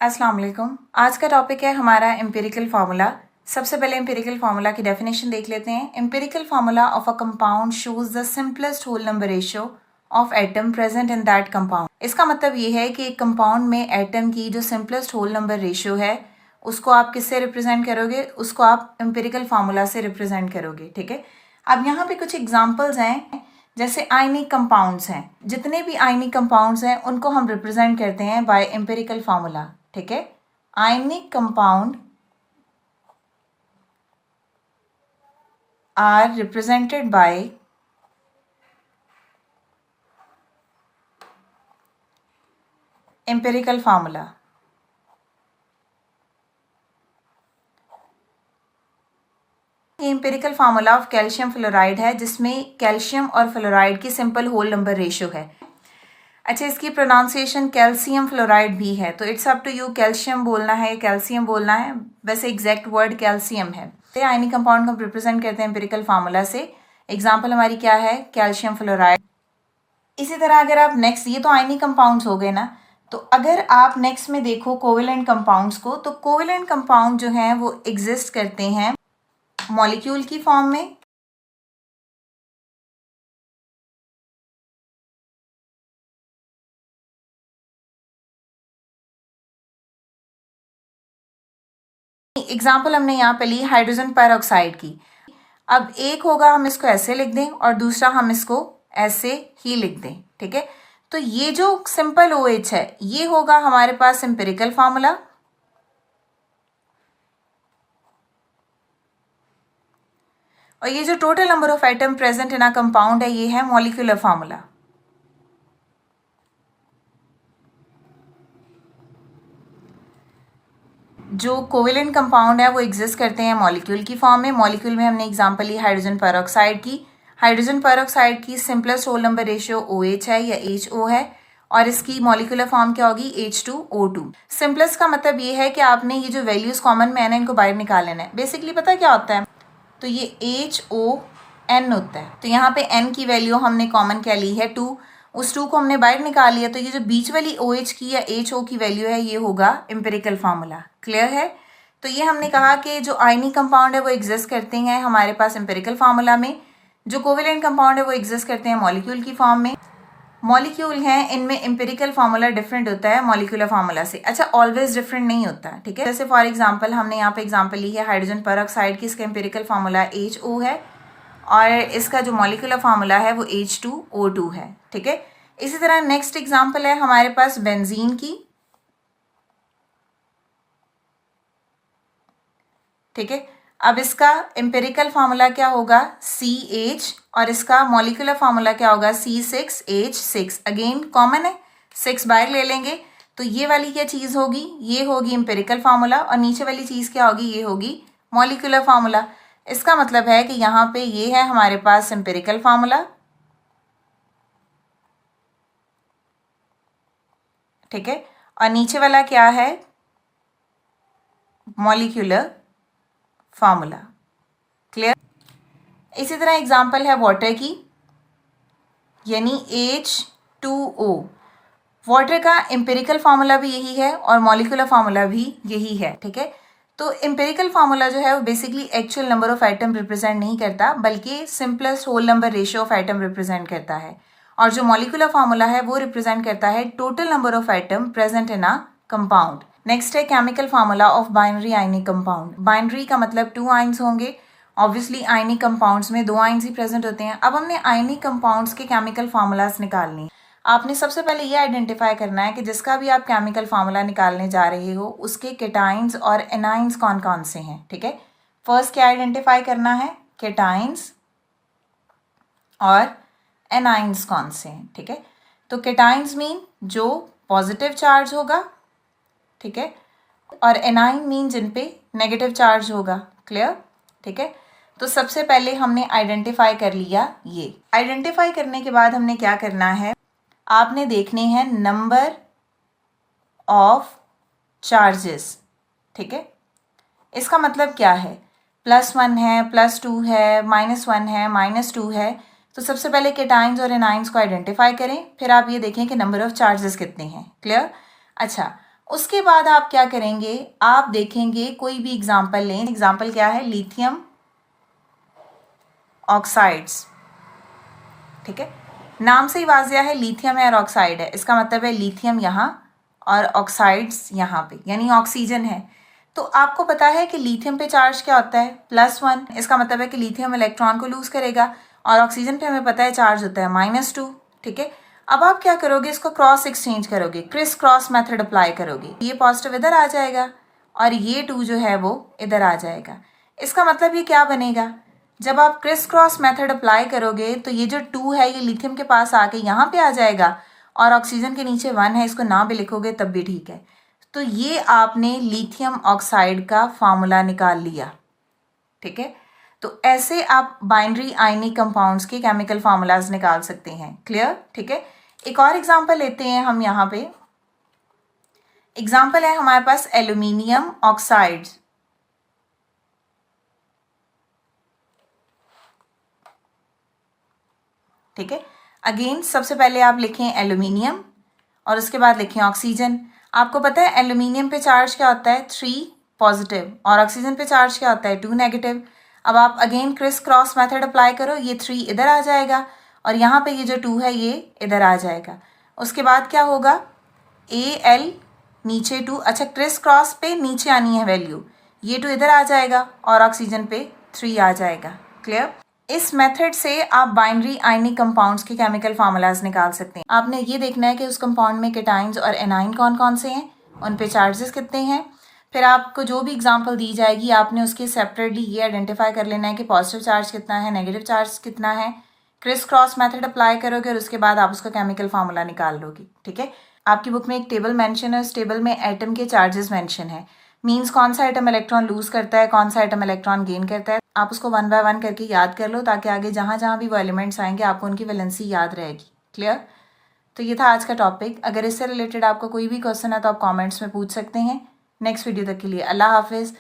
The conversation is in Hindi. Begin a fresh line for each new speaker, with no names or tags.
अस्सलाम वालेकुम। आज का टॉपिक है हमारा एम्पिरिकल फार्मूला। सबसे पहले एम्पिरिकल फार्मूला की डेफिनेशन देख लेते हैं। Empirical formula of a compound shows the simplest whole number ratio of atom present in that compound. इसका मतलब ये है कि एक कंपाउंड में एटम की जो सिंपलेस्ट होल नंबर रेशियो है उसको आप किससे रिप्रेजेंट करोगे, उसको आप एम्पिरिकल फार्मूला से रिप्रेजेंट करोगे। ठीक है, अब यहाँ पे कुछ एग्जाम्पल्स हैं, जैसे आयनिक कंपाउंड्स हैं। जितने भी आयनिक कंपाउंड्स हैं उनको हम रिप्रेजेंट करते हैं बाय एम्पिरिकल फार्मूला। ठीक है, ionic compound are represented by empirical formula. Empirical formula of calcium fluoride है, जिसमें कैल्शियम और फ्लोराइड की सिंपल होल नंबर रेशियो है। अच्छा, इसकी प्रोनाउंसिएशन कैल्शियम फ्लोराइड भी है, तो it's up to you calcium बोलना है, कैल्शियम बोलना है। वैसे एग्जैक्ट वर्ड कैल्शियम है। तो आयनिक कंपाउंड को रिप्रेजेंट करते हैं एम्पिरिकल फार्मूला से। एग्जांपल हमारी क्या है, कैल्शियम फ्लोराइड। इसी तरह अगर आप नेक्स्ट, ये तो आयनिक कंपाउंड्स हो गए ना, तो अगर आप नेक्स्ट में देखो कोवेलेंट कंपाउंड्स को, तो कोवेलेंट कंपाउंड जो हैं वो एग्जिस्ट करते हैं मॉलिक्यूल की फॉर्म में। एग्जाम्पल हमने यहाँ पे ली हाइड्रोजन पेरोक्साइड की। अब एक होगा हम इसको ऐसे लिख दें और दूसरा हम इसको ऐसे ही लिख दें। ठीक है, तो ये जो सिंपल OH है ये होगा हमारे पास एम्पिरिकल फार्मूला, और ये जो total number of atom present in a compound है ये है मॉलिक्यूलर फार्मूला। जो कोवेलेंट कंपाउंड है वो एग्जिस्ट करते हैं मॉलिक्यूल की फॉर्म में। मॉलिक्यूल में हमने एग्जांपल ली हाइड्रोजन पेरोक्साइड की। हाइड्रोजन पेरोक्साइड की simplest whole number ratio OH है या HO है, और इसकी मॉलिक्यूलर फॉर्म क्या होगी, H2O2। सिंपलेस्ट का मतलब ये है कि आपने ये जो वैल्यूज कॉमन में है ना, इनको बाहर निकाल लेना है। बेसिकली पता क्या होता है, तो ये HON होता है, तो यहाँ पे N की वैल्यू हमने कॉमन क्या ली है, 2। उस 2 को हमने बाहर निकाल लिया, तो ये जो बीच वाली OH की या HO की वैल्यू है ये होगा एम्पिरिकल फार्मूला। क्लियर है? तो ये हमने कहा कि जो आयनिक कंपाउंड है वो एग्जिस्ट करते हैं हमारे पास एम्पिरिकल फार्मूला में, जो कोवेलेंट कंपाउंड है वो एग्जिस्ट करते हैं मॉलिक्यूल की फॉर्म में। मॉलिक्यूल हैं, इनमें एम्पिरिकल फार्मूला डिफरेंट होता है मॉलिक्यूलर फार्मूला से। अच्छा, ऑलवेज डिफरेंट नहीं होता। ठीक है, जैसे फॉर एग्जांपल हमने यहाँ पे एग्जांपल ली है हाइड्रोजन पेरोक्साइड की, इसका एम्पिरिकल फार्मूला HO है और इसका जो मॉलिक्यूलर फार्मूला है वो H2O2 है। ठीक है, इसी तरह नेक्स्ट एग्जांपल है हमारे पास बेंजीन की। ठीक है, अब इसका एम्पिरिकल फार्मूला क्या होगा, CH, और इसका मॉलिक्यूलर फार्मूला क्या होगा, C6H6। अगेन कॉमन है, 6 बाहर ले लेंगे, तो ये वाली क्या चीज़ होगी, ये होगी एम्पिरिकल फार्मूला, और नीचे वाली चीज़ क्या होगी, ये होगी मॉलिक्यूलर फार्मूला। इसका मतलब है कि यहाँ पे ये है हमारे पास एम्पिरिकल फार्मूला। ठीक है, और नीचे वाला क्या है, मॉलिक्यूलर फार्मूला। क्लियर? इसी तरह एग्जांपल है वाटर की, यानी H2O। वाटर का एम्पिरिकल फार्मूला भी यही है और मॉलिक्यूलर फार्मूला भी यही है। ठीक है, तो एम्पिरिकल फार्मूला जो है वो basically actual number of atom represent नहीं करता, बल्कि simplest whole number ratio of atom represent करता है, और जो मॉलिक्यूलर फार्मूला है वो रिप्रेजेंट करता है total number of atom present in a compound. Next है chemical formula of binary ionic compound. Binary का मतलब 2 आयन्स होंगे। ऑब्वियसली आयनिक कंपाउंड्स में 2 आयन्स ही प्रेजेंट होते हैं। अब हमने आयनिक कंपाउंड्स के केमिकल फार्मूलाज निकालने। आपने सबसे पहले ये आइडेंटिफाई करना है कि जिसका भी आप केमिकल फार्मूला निकालने जा रहे हो उसके केटाइंस और एनाइंस कौन कौन से हैं। ठीक है, फर्स्ट क्या आइडेंटिफाई करना है, केटाइंस और एनाइंस कौन से हैं। ठीक है, तो केटाइंस मीन जो पॉजिटिव चार्ज होगा, ठीक है, और एनाइन मीन जिन पे नेगेटिव चार्ज होगा। क्लियर? ठीक है, तो सबसे पहले हमने आइडेंटिफाई कर लिया। ये आइडेंटिफाई करने के बाद हमने क्या करना है, आपने देखने हैं नंबर ऑफ चार्जेस। ठीक है, इसका मतलब क्या है, +1 है, +2 है, -1 है, -2 है। तो सबसे पहले केटाइंस और एनाइंस को आइडेंटिफाई करें, फिर आप ये देखें कि नंबर ऑफ चार्जेस कितने हैं। क्लियर? अच्छा, उसके बाद आप क्या करेंगे, आप देखेंगे कोई भी एग्जाम्पल लें। एग्जाम्पल क्या है, लिथियम ऑक्साइड्स, ठीक है, नाम से ही वाजिया है लिथियम है और ऑक्साइड है, इसका मतलब है लिथियम यहाँ और ऑक्साइड्स यहाँ पे, यानी ऑक्सीजन है। तो आपको पता है कि लिथियम पे चार्ज क्या होता है, +1, इसका मतलब है कि लिथियम इलेक्ट्रॉन को लूज करेगा, और ऑक्सीजन पे हमें पता है चार्ज होता है -2, ठीक है। अब आप क्या करोगे, इसको क्रॉस एक्सचेंज करोगे, क्रिस क्रॉस मेथड अप्लाई करोगे, ये पॉजिटिव इधर आ जाएगा और ये 2 जो है वो इधर आ जाएगा। इसका मतलब ये क्या बनेगा, जब आप क्रिस क्रॉस मेथड अप्लाई करोगे तो ये जो 2 है ये लिथियम के पास आके यहाँ पे आ जाएगा, और ऑक्सीजन के नीचे 1 है, इसको ना भी लिखोगे तब भी ठीक है। तो ये आपने लिथियम ऑक्साइड का फार्मूला निकाल लिया, ठीक है। तो ऐसे आप बाइनरी आयनिक कंपाउंड्स के केमिकल फार्मूलाज निकाल सकते हैं, क्लियर, ठीक है। एक और एग्जांपल लेते हैं हम यहाँ पे। एग्जांपल है हमारे पास एल्यूमिनियम ऑक्साइड्स, ठीक है। अगेन सबसे पहले आप लिखें एल्यूमिनियम और उसके बाद लिखें ऑक्सीजन। आपको पता है एल्यूमिनियम पे चार्ज क्या होता है, 3 पॉजिटिव, और ऑक्सीजन पे चार्ज क्या होता है, 2 नेगेटिव। अब आप again criss cross method apply करो, ये 3 इधर आ जाएगा और यहाँ पे ये जो 2 है ये इधर आ जाएगा। उसके बाद क्या होगा, Al नीचे 2, अच्छा क्रिस क्रॉस पे नीचे आनी है वैल्यू, ये 2 इधर आ जाएगा और ऑक्सीजन पे 3 आ जाएगा, क्लियर। इस मेथड से आप बाइनरी आयनिक कंपाउंड्स के केमिकल फार्मूलाज निकाल सकते हैं। आपने ये देखना है कि उस कंपाउंड में केटाइंस और एनाइन कौन कौन से हैं, उन पे चार्जेस कितने हैं। फिर आपको जो भी एग्जांपल दी जाएगी आपने उसके सेपरेटली ये आइडेंटिफाई कर लेना है कि पॉजिटिव चार्ज कितना है, नेगेटिव चार्ज कितना है। क्रिस क्रॉस मेथड अप्लाई करोगे और उसके बाद आप उसका केमिकल फार्मूला निकाल लोगे, ठीक है। आपकी बुक में एक टेबल मेंशन है, उस टेबल में एटम के चार्जेस मेंशन है, मीन्स कौन सा आइटम इलेक्ट्रॉन लूज करता है, कौन सा आइटम इलेक्ट्रॉन गेन करता है। आप उसको 1 बाय 1 करके याद कर लो ताकि आगे जहाँ जहाँ भी वो एलिमेंट्स आएंगे आपको उनकी वैलेंसी याद रहेगी, क्लियर। तो ये था आज का टॉपिक। अगर इससे रिलेटेड आपको कोई भी क्वेश्चन है तो आप कमेंट्स में पूछ सकते हैं। नेक्स्ट वीडियो तक के लिए अल्लाह हाफिज़।